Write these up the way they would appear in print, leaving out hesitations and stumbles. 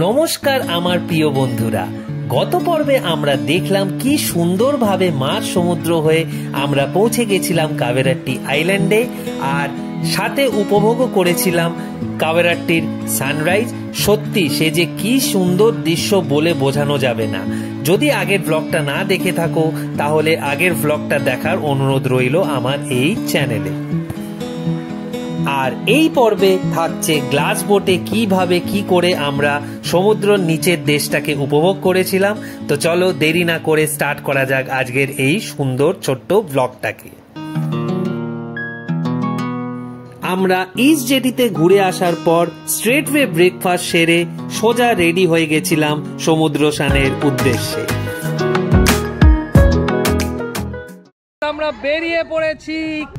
নমস্কার আমার প্রিয় বন্ধুরা, গত পর্বে আমরা দেখলাম কি সুন্দরভাবে মাঝ সমুদ্র হয়ে আমরা পৌঁছে গেছিলাম কাবেরাট্টি আইল্যান্ডে, আর সাথে উপভোগও করেছিলাম কাবেরাট্টির সানরাইজ। সত্যি সে যে কি সুন্দর দৃশ্য বলে বোঝানো যাবে না। যদি আগের ব্লগটা না দেখে থাকো তাহলে আগের ব্লগটা দেখার অনুরোধ রইল আমার এই চ্যানেলে। আর এই পর্বে থাকছে গ্লাস বোটে কিভাবে কি করে আমরা সমুদ্রের নিচের দেশটাকে উপভোগ করেছিলাম। তো চলো দেরি না করে স্টার্ট করা যাক আজকের এই সুন্দর ছোট্ট ব্লগটাকে। আমরা ইস্ট জেটিতে ঘুরে আসার পর স্ট্রেটওয়ে ব্রেকফাস্ট সেরে সোজা রেডি হয়ে গেছিলাম সমুদ্র স্নানের উদ্দেশ্যে। আমরা বেরিয়ে পড়েছি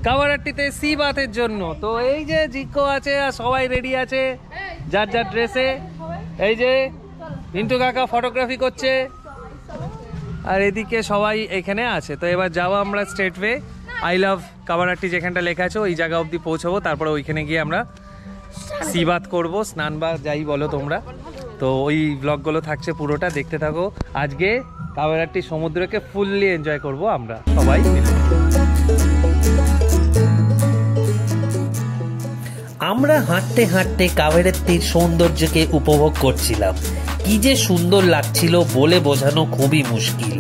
কাবারাট্টিতে সি বাথের জন্য। তো এই যে জিকো আছে আর সবাই রেডি আছে যার যার ড্রেসে। এই যে মিন্টু কাকা ফটোগ্রাফি করছে আর এদিকে সবাই এখানে আছে। তো এবার যাবো আমরা স্ট্রেটওয়ে আই লাভ কাবারাট্টি যেখানটা লেখা আছে ওই জায়গা অবধি পৌঁছাবো, তারপরে ওইখানে গিয়ে আমরা সি বাথ করবো, স্নান বা যাই বলো তোমরা। তো ওই ব্লগগুলো থাকছে, পুরোটা দেখতে থাকো। আজকে কাবেরাট্টি সমুদ্রকে ফুললি এনজয় করব আমরা সবাই মিলে। আমরা হাঁটতে হাঁটতে কাবেরাট্টির সৌন্দর্যকে উপভোগ করছিলাম। কি যে সুন্দর লাগছিল বলে বোঝানো খুবই মুশকিল।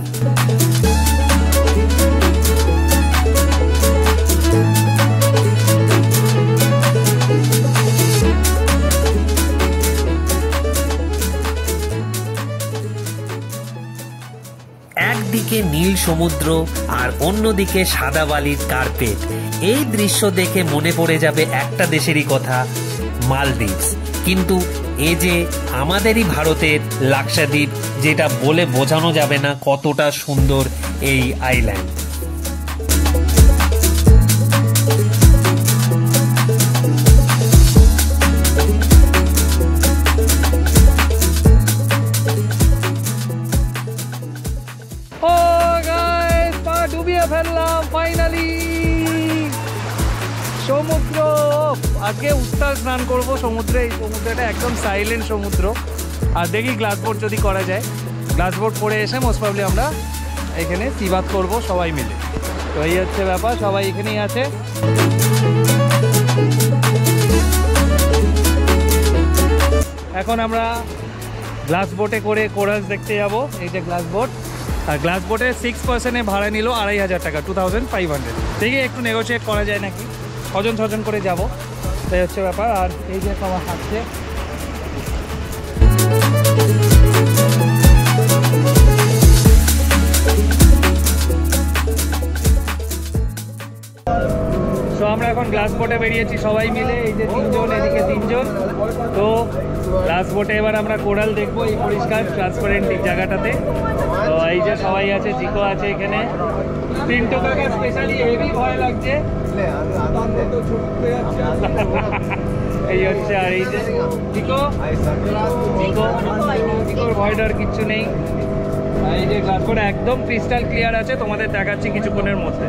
একদিকে নীল সমুদ্র আর অন্যদিকে সাদা বালির কার্পেট। এই দৃশ্য দেখে মনে পড়ে যাবে একটা দেশেরই কথা, মালদ্বীপস। কিন্তু এ যে আমাদেরই ভারতের লাক্ষাদ্বীপ, যেটা বলে বোঝানো যাবে না কতটা সুন্দর এই আইল্যান্ড। ফাইনালি সমুদ্র, আজকে উত্তাল স্নান করবো সমুদ্রে। এই সমুদ্রটা একদম সাইলেন্ট সমুদ্র। আর দেখি গ্লাস বোট যদি করা যায়, গ্লাস বোট করে এসে মোস্ট প্রবলি আমরা এখানে সি বাথ করবো সবাই মিলে। তো এই হচ্ছে ব্যাপার, সবাই এখানেই আছে। এখন আমরা গ্লাস বোটে করে কোরালস দেখতে যাবো। এই যে গ্লাস বোট, আর গ্লাস বোটে 6 পার্সেন্টে ভাড়া নিল 2500 টাকা, 2500। দেখি একটু নেগোশিয়েট করা যায় নাকি, ছজন করে যাব, তাই হচ্ছে ব্যাপার। আর এই যে সবার হাঁটছে। তো আমরা এখন গ্লাস বোটে বেরিয়েছি সবাই মিলে, এই যে 3 জন, এদিকে 3 জন। তো গ্লাস বোটে এবার আমরা কোরাল দেখবো এই পরিষ্কার ট্রান্সপারেন্ট জায়গাটাতে। তো এই যে সবাই আছে, জিকো আছে এখানে। তিনটো কাকা স্পেশালি হেভি ভয় লাগছে এই হচ্ছে। আর এই যে জিকোর ভয় ডর কিচ্ছু নেই। এই যে গ্লাস বোট একদম ক্রিস্টাল ক্লিয়ার আছে, তোমাদের দেখাচ্ছি কিছুক্ষণের মধ্যে।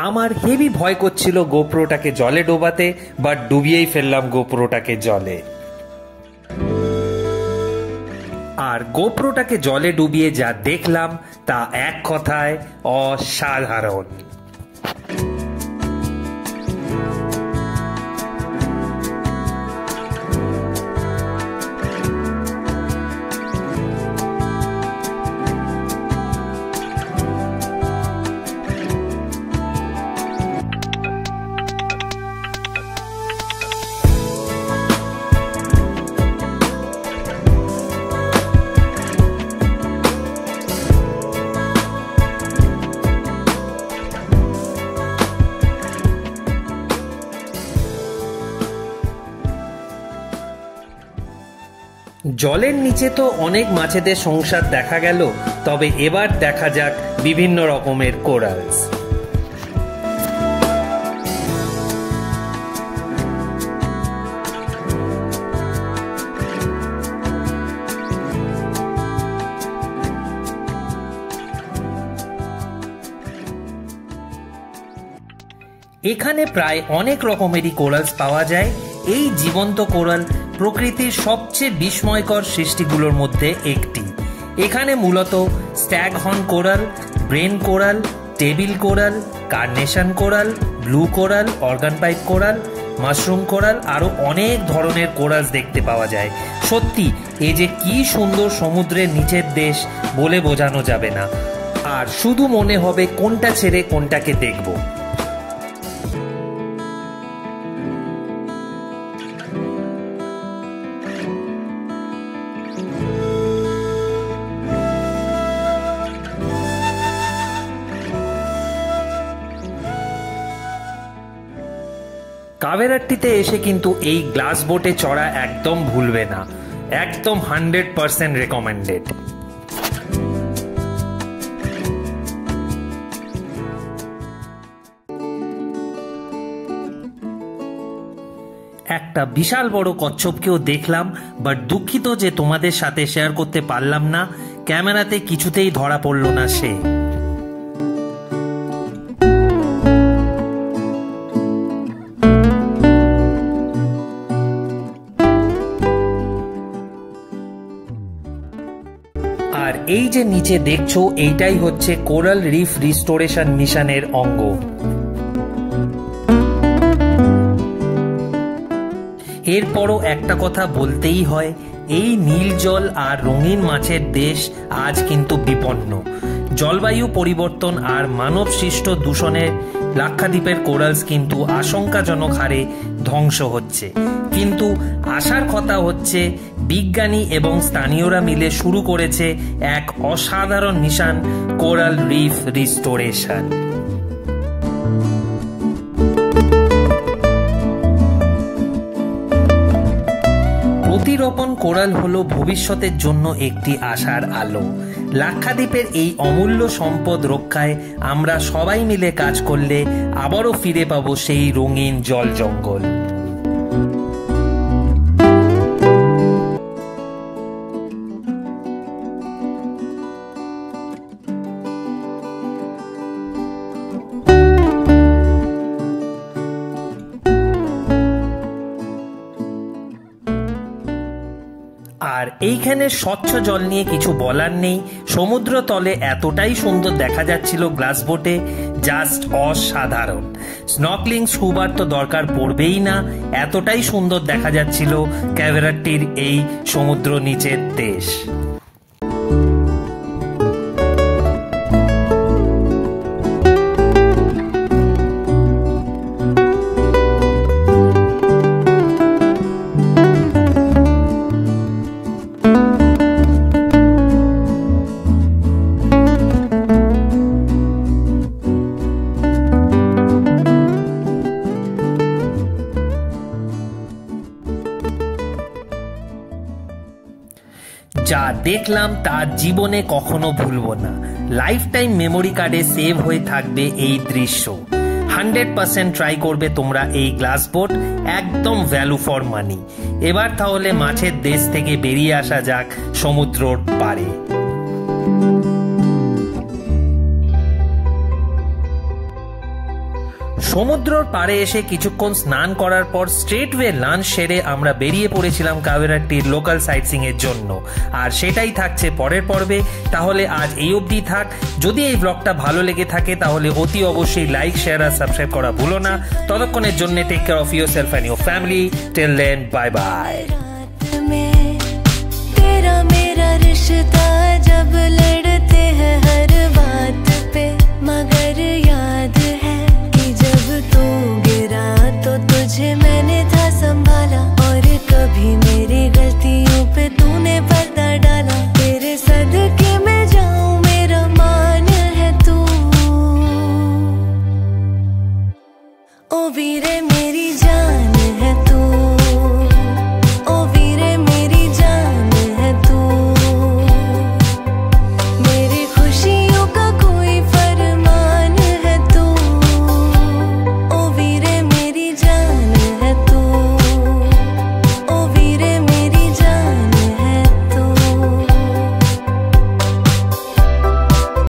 আমার হেভি ভয় করছিল গোপ্রোটাকে জলে ডোবাতে, বাট ডুবিয়েই ফেললাম গোপ্রোটাকে জলে। আর গোপ্রোটাকে জলে ডুবিয়ে যা দেখলাম তা এক কথায় অসাধারণ। জলের নিচে তো অনেক মাছেদের সংসার দেখা গেল, তবে এবার দেখা যাক বিভিন্ন রকমের কোরালস। এখানে প্রায় অনেক রকমেরই কোরালস পাওয়া যায়। এই জীবন্ত কোরাল প্রকৃতির সবচেয়ে বিস্ময়কর সৃষ্টিগুলোর মধ্যে একটি। এখানে মূলত staghorn coral, brain coral, table coral, carnation coral, blue coral, organ pipe coral, mushroom coral আরো অনেক ধরনের কোরালস দেখতে পাওয়া যায়। সত্যি এই যে কি সুন্দর সমুদ্রের নিচের দেশ বলে বোঝানো যাবে না, আর শুধু মনে হবে কোনটা ছেড়ে কোনটাকে দেখব। কাভেরাট্টিতে এসে কিন্তু এই গ্লাস বোটে চড়া একদম ভুলবে না, একদম 100% রেকমেন্ডেড। একটা বিশাল বড় কচ্ছপকেও দেখলাম, বাট দুঃখিত যে তোমাদের সাথে শেয়ার করতে পারলাম না, ক্যামেরাতে কিছুতেই ধরা পড়ল না সে। আর এই যে নিচে দেখছো, এইটাই হচ্ছে কোরাল রিফ রিস্টোরেশন মিশনের অঙ্গ। এরপরও একটা কথা বলতেই হয়, এই নীল জল আর রঙিন মাছের দেশ আজ কিন্তু বিপন্ন। জলবায়ু পরিবর্তন আর মানব সৃষ্ট দূষণের লাক্ষাদ্বীপের কোরালস কিন্তু আশঙ্কাজনক হারে ধ্বংস হচ্ছে। কিন্তু আশার কথা হচ্ছে বিজ্ঞানী এবং স্থানীয়রা মিলে শুরু করেছে এক অসাধারণ মিশন, কোরাল রিফ রিস্টোরেশন। প্রতিরোপণ কোরাল হলো ভবিষ্যতের জন্য একটি আশার আলো। লাক্ষাদ্বীপের এই অমূল্য সম্পদ রক্ষায় আমরা সবাই মিলে কাজ করলে আবারও ফিরে পাবো সেই রঙিন জল জঙ্গল। আর এইখানে স্বচ্ছ জল নিয়ে কিছু বলার নেই, সমুদ্র তলে এতটাই সুন্দর দেখা যাচ্ছিল গ্লাস বোটে, জাস্ট অসাধারণ। স্নর্কেলিং স্কুবার তো দরকার পড়বেই না, এতটাই সুন্দর দেখা যাচ্ছিল ক্যাভেরাট্টির এই সমুদ্র নিচের দেশ। যা দেখলাম তা জীবনে কখনো ভুলবো না, লাইফ টাইম মেমোরি কার্ডে সেভ হয়ে থাকবে এই দৃশ্য। 100% ট্রাই করবে তোমরা এই গ্লাস বোট, একদম ভ্যালু ফর মানি। এবার তাহলে মাছের দেশ থেকে বেরিয়ে আসা যাক সমুদ্রর পাড়ে। সমুদ্রের পাড়ে এসে কিছুক্ষণ স্নান করার পর স্ট্রেটওয়ে লাঞ্চ সেরে আমরা বেরিয়ে পড়েছিলাম কাভেরাট্টির লোকাল সাইটসিং এর জন্য, আর সেটাই থাকছে পরের পর্বে। তাহলে আজ এই অবধি থাক। যদি এই ব্লগটা ভালো লেগে থাকে তাহলে অতি অবশ্যই লাইক, শেয়ার আর সাবস্ক্রাইব করা ভুলো না। ততক্ষণের জন্য take care of yourself and your family. Till then, bye bye. तेरा मेरा रिश्ता जब लड़ते हैं हर बात पे, मगर याद